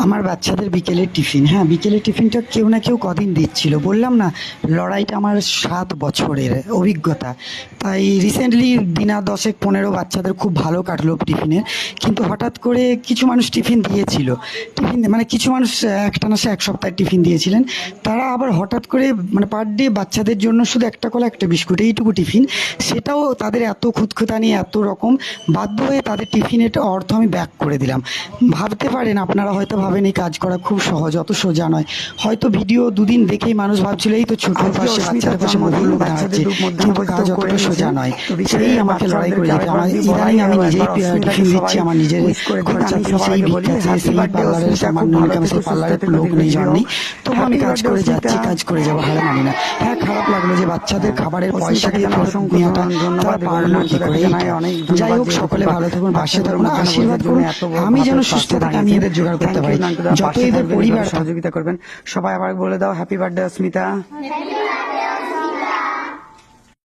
আমার বাচ্চাদের বিকেলের টিফিন, হ্যাঁ বিকেলের টিফিনটা কেউ না কেউ কদিন দিচ্ছিল। বললাম না, লড়াইটা আমার 7 বছরের অভিজ্ঞতা। তাই রিসেন্টলি দিনা 10-15 বাচ্চাদের খুব ভালো কাটলো টিফিনে। কিন্তু হঠাৎ করে কিছু মানুষ টিফিন দিয়েছিল, টিফিন মানে কিছু মানুষ একটানা সে 1 সপ্তাহের টিফিন দিয়েছিলেন। তারা আবার হঠাৎ করে মানে পার ডে বাচ্চাদের জন্য শুধু একটা কলা একটা বিস্কুট এইটুকু টিফিন, সেটাও তাদের এত খুঁতখুঁতানি এত রকম, বাধ্য হয়ে তাদের টিফিনের অর্থ আমি ব্যাক করে দিলাম। ভাবতে পারেন, আপনারা হয়তো ভাবেন এই কাজ করা খুব সহজ, অত সোজা নয়। হয়তো ভিডিও দুদিন দেখেই মানুষ ভাবছিল এই তো ছোটোর পাশে বাচ্চাদের পাশে বদল দাঁড়াচ্ছে, কিন্তু কাজ অতটা সোজা নয়। সেই আমাকে লড়াই করে যেতে আমার ইদানিং আমি নিজেই টিফিন দিচ্ছি, আমার নিজের খরচা থেকে সেই ভিক্ষা চেয়ে, সেই পার্লারের সামান্য ইনকাম, সেই পার্লারের লোক নেই জন নেই, তবু আমি কাজ করে যাচ্ছি, কাজ করে যাবো, হার মানি না। হ্যাঁ, খারাপ লাগলো যে বাচ্চাদের খাবারের পয়সা দিয়ে ফেরত নেওয়াটা তারা পারলো কি করে। যাই হোক, সকলে ভালো থাকুন, পাশে থাকুন, আশীর্বাদ করুন আমি যেন সুস্থ থাকি, আমি এদের জোগাড় করতে পারি, যত এদের পরিবার সহযোগিতা করবেন। সবাই আবার বলে দাও হ্যাপি বার্থডে অস্মিতা।